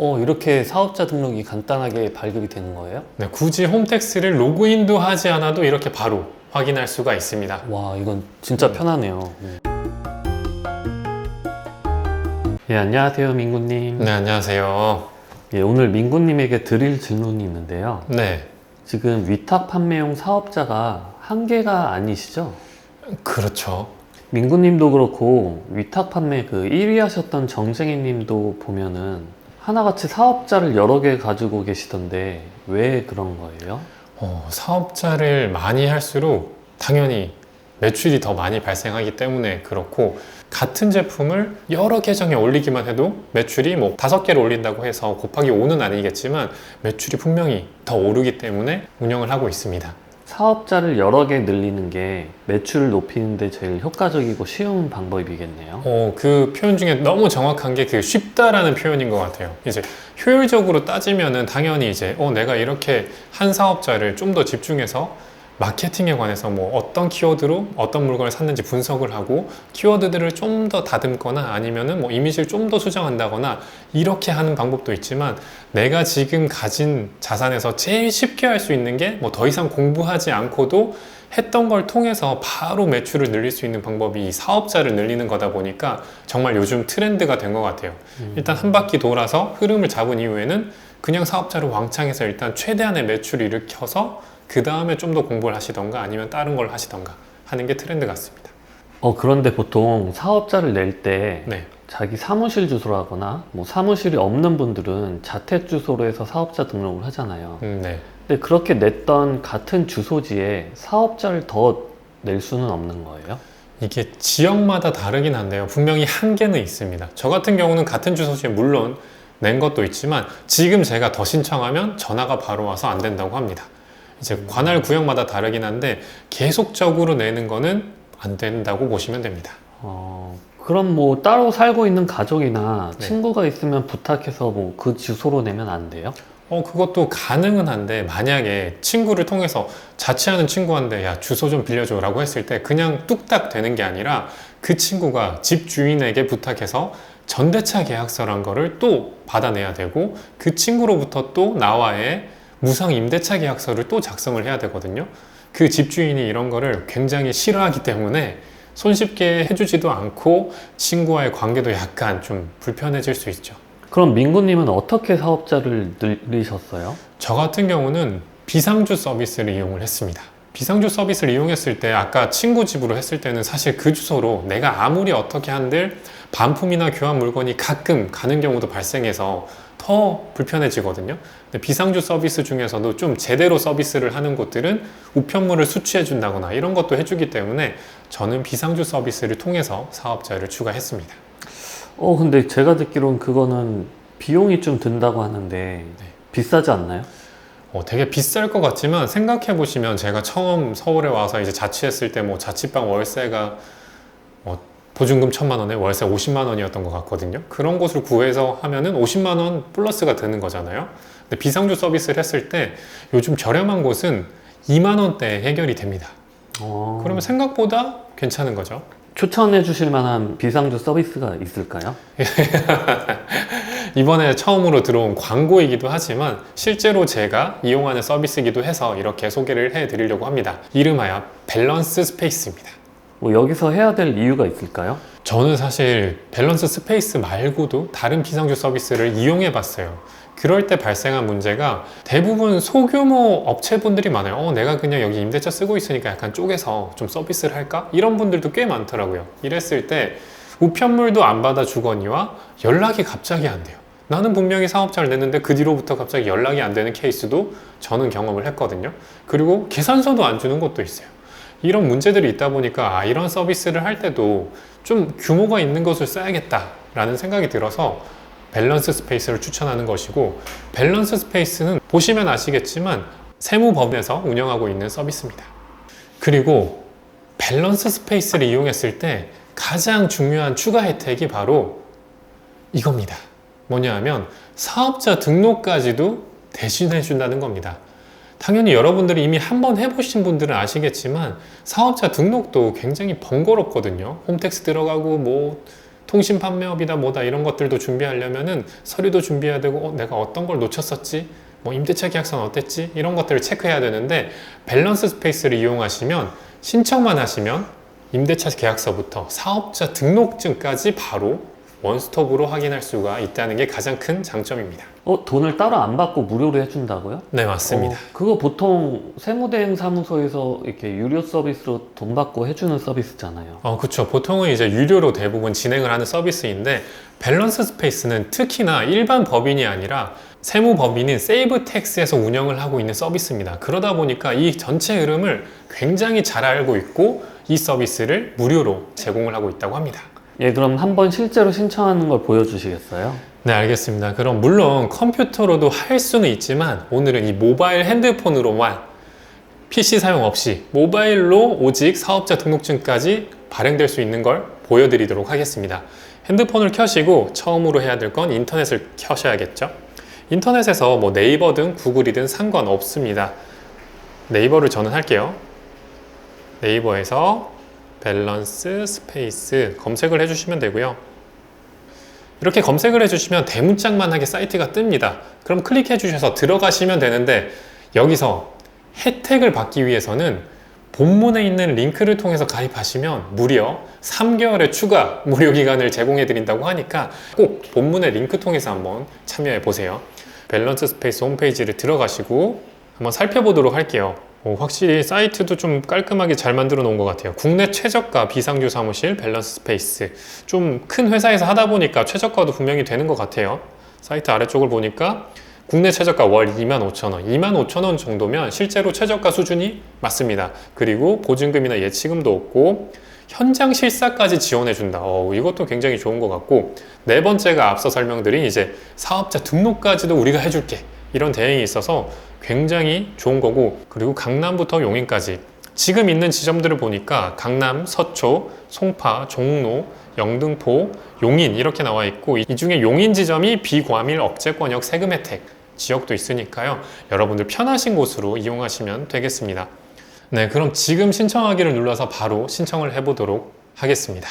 이렇게 사업자 등록이 간단하게 발급이 되는 거예요? 네, 굳이 홈택스를 로그인도 하지 않아도 이렇게 바로 확인할 수가 있습니다. 와, 이건 진짜 편하네요. 예, 안녕하세요, 민구님. 네, 안녕하세요. 예, 오늘 민구님에게 드릴 질문이 있는데요. 네, 지금 위탁 판매용 사업자가 한 개가 아니시죠? 그렇죠. 민구님도 그렇고 위탁 판매 그 1위 하셨던 정쟁이님도 보면은 하나같이 사업자를 여러 개 가지고 계시던데 왜 그런 거예요? 사업자를 많이 할수록 당연히 매출이 더 많이 발생하기 때문에 그렇고, 같은 제품을 여러 계정에 올리기만 해도 매출이 뭐 5개를 올린다고 해서 곱하기 5는 아니겠지만 매출이 분명히 더 오르기 때문에 운영을 하고 있습니다. 사업자를 여러 개 늘리는 게 매출을 높이는 데 제일 효과적이고 쉬운 방법이겠네요. 그 표현 중에 너무 정확한 게 그 쉽다라는 표현인 것 같아요. 이제 효율적으로 따지면은 당연히 이제 내가 이렇게 한 사업자를 좀 더 집중해서 마케팅에 관해서 뭐 어떤 키워드로 어떤 물건을 샀는지 분석을 하고 키워드들을 좀 더 다듬거나 아니면은 뭐 이미지를 좀 더 수정한다거나 이렇게 하는 방법도 있지만, 내가 지금 가진 자산에서 제일 쉽게 할 수 있는 게 뭐 더 이상 공부하지 않고도 했던 걸 통해서 바로 매출을 늘릴 수 있는 방법이 이 사업자를 늘리는 거다 보니까 정말 요즘 트렌드가 된 것 같아요. 일단 한 바퀴 돌아서 흐름을 잡은 이후에는 그냥 사업자를 왕창해서 일단 최대한의 매출을 일으켜서 그 다음에 좀 더 공부를 하시던가 아니면 다른 걸 하시던가 하는 게 트렌드 같습니다. 그런데 보통 사업자를 낼 때 네. 자기 사무실 주소로 하거나 뭐 사무실이 없는 분들은 자택 주소로 해서 사업자 등록을 하잖아요. 네. 근데 그렇게 냈던 같은 주소지에 사업자를 더 낼 수는 없는 거예요? 이게 지역마다 다르긴 한데요. 분명히 한계는 있습니다. 저 같은 경우는 같은 주소지에 물론 낸 것도 있지만 지금 제가 더 신청하면 전화가 바로 와서 안 된다고 합니다. 이제 관할 구역마다 다르긴 한데 계속적으로 내는 거는 안 된다고 보시면 됩니다. 그럼 뭐 따로 살고 있는 가족이나 네. 친구가 있으면 부탁해서 뭐 그 주소로 내면 안 돼요? 그것도 가능은 한데, 만약에 친구를 통해서 자취하는 친구한테 야 주소 좀 빌려줘 라고 했을 때 그냥 뚝딱 되는 게 아니라 그 친구가 집 주인에게 부탁해서 전대차 계약서란 거를 또 받아내야 되고, 그 친구로부터 또 나와의 무상 임대차 계약서를 또 작성을 해야 되거든요. 그 집주인이 이런 거를 굉장히 싫어하기 때문에 손쉽게 해주지도 않고 친구와의 관계도 약간 좀 불편해질 수 있죠. 그럼 민구님은 어떻게 사업자를 늘리셨어요? 저 같은 경우는 비상주 서비스를 이용을 했습니다. 비상주 서비스를 이용했을 때 아까 친구 집으로 했을 때는 사실 그 주소로 내가 아무리 어떻게 한들 반품이나 교환 물건이 가끔 가는 경우도 발생해서 더 불편해지거든요. 근데 비상주 서비스 중에서도 좀 제대로 서비스를 하는 곳들은 우편물을 수취해 준다거나 이런 것도 해주기 때문에 저는 비상주 서비스를 통해서 사업자를 추가했습니다. 근데 제가 듣기로는 그거는 비용이 좀 든다고 하는데 비싸지 않나요? 되게 비쌀 것 같지만 생각해 보시면, 제가 처음 서울에 와서 이제 자취했을 때 뭐 자취방 월세가 보증금 1,000만 원에 월세 50만 원이었던 것 같거든요. 그런 곳을 구해서 하면은 50만 원 플러스가 드는 거잖아요. 근데 비상주 서비스를 했을 때 요즘 저렴한 곳은 2만 원대에 해결이 됩니다. 그러면 생각보다 괜찮은 거죠. 추천해 주실 만한 비상주 서비스가 있을까요? 이번에 처음으로 들어온 광고이기도 하지만 실제로 제가 이용하는 서비스이기도 해서 이렇게 소개를 해드리려고 합니다. 이름하여 밸런스 스페이스입니다. 뭐 여기서 해야 될 이유가 있을까요? 저는 사실 밸런스 스페이스 말고도 다른 비상주 서비스를 이용해 봤어요. 그럴 때 발생한 문제가 대부분 소규모 업체분들이 많아요. 내가 그냥 여기 임대차 쓰고 있으니까 약간 쪼개서 좀 서비스를 할까? 이런 분들도 꽤 많더라고요. 이랬을 때 우편물도 안 받아주거니와 연락이 갑자기 안 돼요. 나는 분명히 사업자를 냈는데 그 뒤로부터 갑자기 연락이 안 되는 케이스도 저는 경험을 했거든요. 그리고 계산서도 안 주는 것도 있어요. 이런 문제들이 있다 보니까 이런 서비스를 할 때도 좀 규모가 있는 것을 써야겠다라는 생각이 들어서 밸런스 스페이스를 추천하는 것이고, 밸런스 스페이스는 보시면 아시겠지만 세무법인에서 운영하고 있는 서비스입니다. 그리고 밸런스 스페이스를 이용했을 때 가장 중요한 추가 혜택이 바로 이겁니다. 뭐냐 하면 사업자 등록까지도 대신해 준다는 겁니다. 당연히 여러분들이 이미 한번 해보신 분들은 아시겠지만 사업자 등록도 굉장히 번거롭거든요. 홈택스 들어가고 뭐 통신 판매업이다 뭐다 이런 것들도 준비하려면은 서류도 준비해야 되고 내가 어떤 걸 놓쳤었지? 뭐 임대차 계약서는 어땠지? 이런 것들을 체크해야 되는데 밸런스 스페이스를 이용하시면 신청만 하시면 임대차 계약서부터 사업자 등록증까지 바로 원스톱으로 확인할 수가 있다는 게 가장 큰 장점입니다. 돈을 따로 안 받고 무료로 해준다고요? 네, 맞습니다. 그거 보통 세무대행 사무소에서 이렇게 유료 서비스로 돈 받고 해주는 서비스잖아요. 그쵸. 보통은 이제 유료로 대부분 진행을 하는 서비스인데 밸런스 스페이스는 특히나 일반 법인이 아니라 세무법인인 세이브텍스에서 운영을 하고 있는 서비스입니다. 그러다 보니까 이 전체 흐름을 굉장히 잘 알고 있고 이 서비스를 무료로 제공을 하고 있다고 합니다. 예, 그럼 한번 실제로 신청하는 걸 보여주시겠어요? 네, 알겠습니다. 그럼 물론 컴퓨터로도 할 수는 있지만 오늘은 이 모바일 핸드폰으로만 PC 사용 없이 모바일로 오직 사업자 등록증까지 발행될 수 있는 걸 보여드리도록 하겠습니다. 핸드폰을 켜시고 처음으로 해야 될 건 인터넷을 켜셔야겠죠? 인터넷에서 뭐 네이버든 구글이든 상관없습니다. 네이버를 저는 할게요. 네이버에서 밸런스 스페이스 검색을 해주시면 되고요. 이렇게 검색을 해주시면 대문짝만하게 사이트가 뜹니다. 그럼 클릭해 주셔서 들어가시면 되는데 여기서 혜택을 받기 위해서는 본문에 있는 링크를 통해서 가입하시면 무려 3개월의 추가 무료 기간을 제공해 드린다고 하니까 꼭 본문의 링크 통해서 한번 참여해 보세요. 밸런스 스페이스 홈페이지를 들어가시고 한번 살펴보도록 할게요. 확실히 사이트도 좀 깔끔하게 잘 만들어 놓은 것 같아요. 국내 최저가 비상주 사무실 밸런스 스페이스. 좀 큰 회사에서 하다 보니까 최저가도 분명히 되는 것 같아요. 사이트 아래쪽을 보니까 국내 최저가 월 25,000원, 25,000원 정도면 실제로 최저가 수준이 맞습니다. 그리고 보증금이나 예치금도 없고 현장 실사까지 지원해 준다. 이것도 굉장히 좋은 것 같고, 네 번째가 앞서 설명드린 이제 사업자 등록까지도 우리가 해줄게. 이런 대행이 있어서 굉장히 좋은 거고, 그리고 강남부터 용인까지 지금 있는 지점들을 보니까 강남, 서초, 송파, 종로, 영등포, 용인 이렇게 나와 있고, 이 중에 용인 지점이 비과밀 억제권역 세금 혜택 지역도 있으니까요. 여러분들 편하신 곳으로 이용하시면 되겠습니다. 네, 그럼 지금 신청하기를 눌러서 바로 신청을 해보도록 하겠습니다.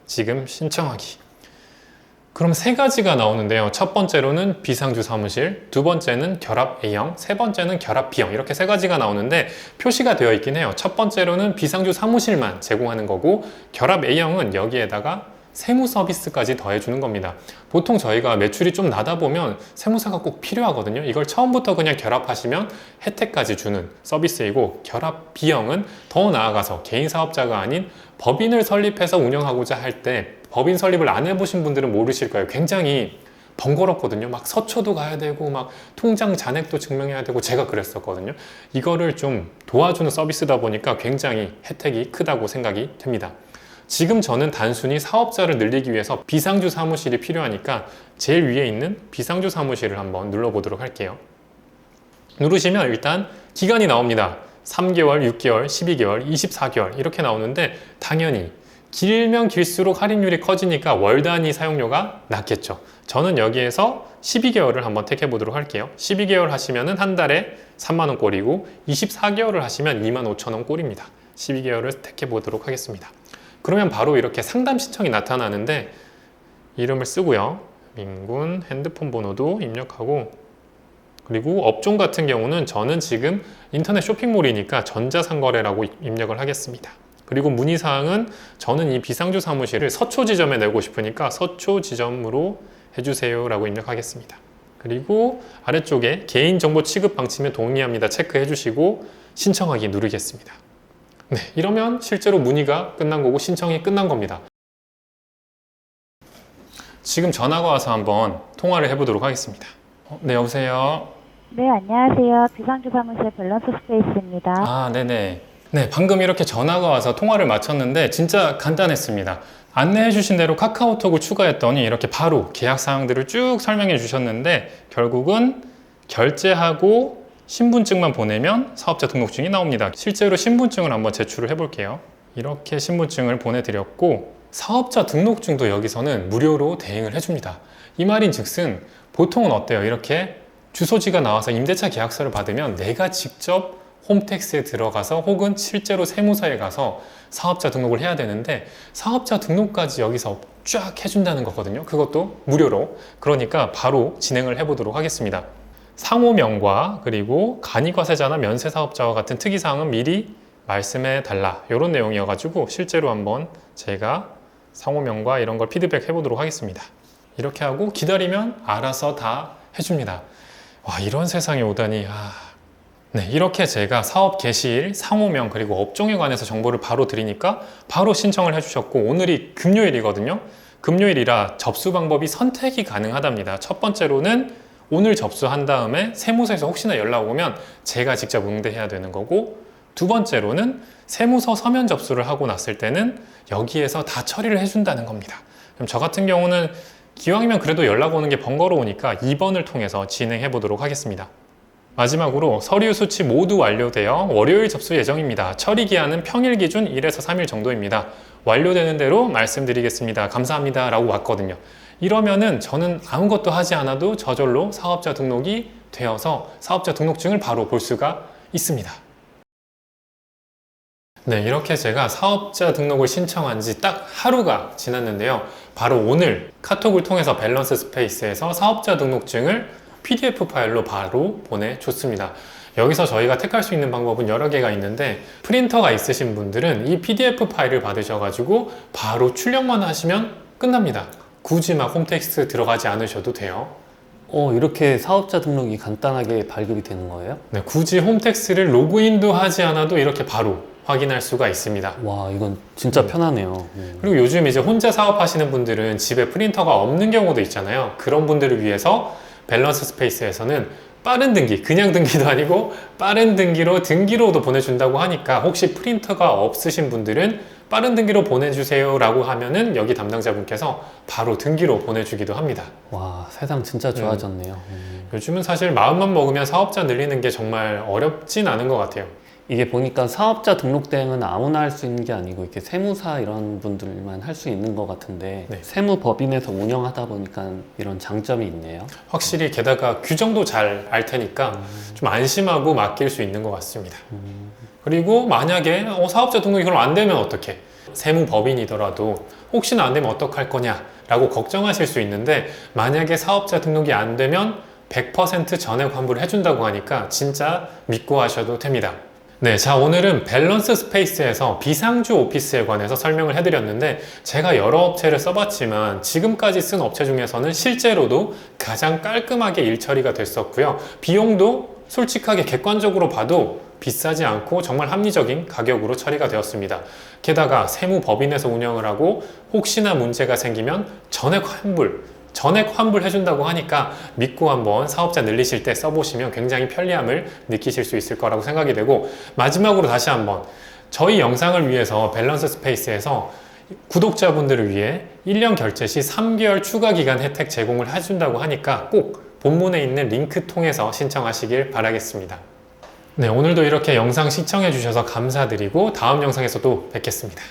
지금 신청하기. 그럼 세 가지가 나오는데요. 첫 번째로는 비상주 사무실, 두 번째는 결합 A형, 세 번째는 결합 B형, 이렇게 세 가지가 나오는데 표시가 되어 있긴 해요. 첫 번째로는 비상주 사무실만 제공하는 거고, 결합 A형은 여기에다가 세무 서비스까지 더해주는 겁니다. 보통 저희가 매출이 좀 나다 보면 세무사가 꼭 필요하거든요. 이걸 처음부터 그냥 결합하시면 혜택까지 주는 서비스이고, 결합 B형은 더 나아가서 개인 사업자가 아닌 법인을 설립해서 운영하고자 할 때, 법인 설립을 안 해보신 분들은 모르실 거예요. 굉장히 번거롭거든요. 막 서초도 가야 되고 막 통장 잔액도 증명해야 되고, 제가 그랬었거든요. 이거를 좀 도와주는 서비스다 보니까 굉장히 혜택이 크다고 생각이 됩니다. 지금 저는 단순히 사업자를 늘리기 위해서 비상주 사무실이 필요하니까 제일 위에 있는 비상주 사무실을 한번 눌러보도록 할게요. 누르시면 일단 기간이 나옵니다. 3개월, 6개월, 12개월, 24개월 이렇게 나오는데, 당연히 길면 길수록 할인율이 커지니까 월 단위 사용료가 낮겠죠. 저는 여기에서 12개월을 한번 택해 보도록 할게요. 12개월 하시면 한 달에 3만원 꼴이고, 24개월을 하시면 25,000원 꼴입니다. 12개월을 택해 보도록 하겠습니다. 그러면 바로 이렇게 상담 신청이 나타나는데, 이름을 쓰고요. 민군, 핸드폰 번호도 입력하고, 그리고 업종 같은 경우는 저는 지금 인터넷 쇼핑몰이니까 전자상거래라고 입력을 하겠습니다. 그리고 문의사항은 저는 이 비상주 사무실을 서초 지점에 내고 싶으니까 서초 지점으로 해주세요 라고 입력하겠습니다. 그리고 아래쪽에 개인정보 취급 방침에 동의합니다 체크해 주시고 신청하기 누르겠습니다. 네, 이러면 실제로 문의가 끝난 거고 신청이 끝난 겁니다. 지금 전화가 와서 한번 통화를 해보도록 하겠습니다. 네, 여보세요? 네, 안녕하세요. 비상주 사무실 밸런스 스페이스입니다. 아, 네네. 네, 방금 이렇게 전화가 와서 통화를 마쳤는데 진짜 간단했습니다. 안내해 주신 대로 카카오톡을 추가했더니 이렇게 바로 계약 사항들을 쭉 설명해 주셨는데, 결국은 결제하고 신분증만 보내면 사업자 등록증이 나옵니다. 실제로 신분증을 한번 제출을 해 볼게요. 이렇게 신분증을 보내드렸고, 사업자 등록증도 여기서는 무료로 대행을 해줍니다. 이 말인 즉슨 보통은 어때요? 이렇게 주소지가 나와서 임대차 계약서를 받으면 내가 직접 홈택스에 들어가서 혹은 실제로 세무서에 가서 사업자 등록을 해야 되는데 사업자 등록까지 여기서 쫙 해준다는 거거든요. 그것도 무료로. 그러니까 바로 진행을 해보도록 하겠습니다. 상호명과 그리고 간이과세자나 면세사업자와 같은 특이사항은 미리 말씀해 달라, 이런 내용이어가지고 실제로 한번 제가 상호명과 이런 걸 피드백 해보도록 하겠습니다. 이렇게 하고 기다리면 알아서 다 해줍니다. 와, 이런 세상이 오다니. 네, 이렇게 제가 사업 개시일, 상호명 그리고 업종에 관해서 정보를 바로 드리니까 바로 신청을 해주셨고, 오늘이 금요일이거든요. 금요일이라 접수 방법이 선택이 가능하답니다. 첫 번째로는 오늘 접수한 다음에 세무서에서 혹시나 연락 오면 제가 직접 응대해야 되는 거고, 두 번째로는 세무서 서면 접수를 하고 났을 때는 여기에서 다 처리를 해준다는 겁니다. 그럼 저 같은 경우는 기왕이면 그래도 연락 오는 게 번거로우니까 2번을 통해서 진행해 보도록 하겠습니다. 마지막으로 서류 수치 모두 완료되어 월요일 접수 예정입니다. 처리 기한은 평일 기준 1에서 3일 정도입니다. 완료되는 대로 말씀드리겠습니다. 감사합니다. 라고 왔거든요. 이러면은 저는 아무것도 하지 않아도 저절로 사업자 등록이 되어서 사업자 등록증을 바로 볼 수가 있습니다. 네, 이렇게 제가 사업자 등록을 신청한 지 딱 하루가 지났는데요. 바로 오늘 카톡을 통해서 밸런스 스페이스에서 사업자 등록증을 PDF 파일로 바로 보내줬습니다. 여기서 저희가 택할 수 있는 방법은 여러 개가 있는데, 프린터가 있으신 분들은 이 PDF 파일을 받으셔가지고 바로 출력만 하시면 끝납니다. 굳이 막 홈택스 들어가지 않으셔도 돼요. 이렇게 사업자 등록이 간단하게 발급이 되는 거예요? 네, 굳이 홈택스를 로그인도 하지 않아도 이렇게 바로 확인할 수가 있습니다. 와, 이건 진짜 편하네요. 그리고 요즘 이제 혼자 사업하시는 분들은 집에 프린터가 없는 경우도 있잖아요. 그런 분들을 위해서 밸런스 스페이스에서는 빠른 등기, 그냥 등기도 아니고 빠른 등기로 등기로도 보내준다고 하니까, 혹시 프린터가 없으신 분들은 빠른 등기로 보내주세요 라고 하면은 여기 담당자분께서 바로 등기로 보내주기도 합니다. 와, 세상 진짜 좋아졌네요. 요즘은 사실 마음만 먹으면 사업자 늘리는 게 정말 어렵진 않은 것 같아요. 이게 보니까 사업자 등록 대행은 아무나 할 수 있는 게 아니고 이렇게 세무사 이런 분들만 할 수 있는 것 같은데, 네. 세무법인에서 운영하다 보니까 이런 장점이 있네요. 확실히 게다가 규정도 잘 알 테니까 좀 안심하고 맡길 수 있는 것 같습니다. 그리고 만약에 사업자 등록이 그럼 안 되면 어떡해? 세무법인이더라도 혹시나 안 되면 어떡할 거냐 라고 걱정하실 수 있는데, 만약에 사업자 등록이 안 되면 100% 전액 환불을 해준다고 하니까 진짜 믿고 하셔도 됩니다. 네, 자, 오늘은 밸런스 스페이스에서 비상주 오피스에 관해서 설명을 해드렸는데, 제가 여러 업체를 써봤지만 지금까지 쓴 업체 중에서는 실제로도 가장 깔끔하게 일 처리가 됐었고요. 비용도 솔직하게 객관적으로 봐도 비싸지 않고 정말 합리적인 가격으로 처리가 되었습니다. 게다가 세무법인에서 운영을 하고 혹시나 문제가 생기면 전액 환불해준다고 하니까 믿고 한번 사업자 늘리실 때 써보시면 굉장히 편리함을 느끼실 수 있을 거라고 생각이 되고, 마지막으로 다시 한번 저희 영상을 위해서 밸런스 스페이스에서 구독자분들을 위해 1년 결제 시 3개월 추가 기간 혜택 제공을 해준다고 하니까 꼭 본문에 있는 링크 통해서 신청하시길 바라겠습니다. 네, 오늘도 이렇게 영상 시청해 주셔서 감사드리고 다음 영상에서도 뵙겠습니다.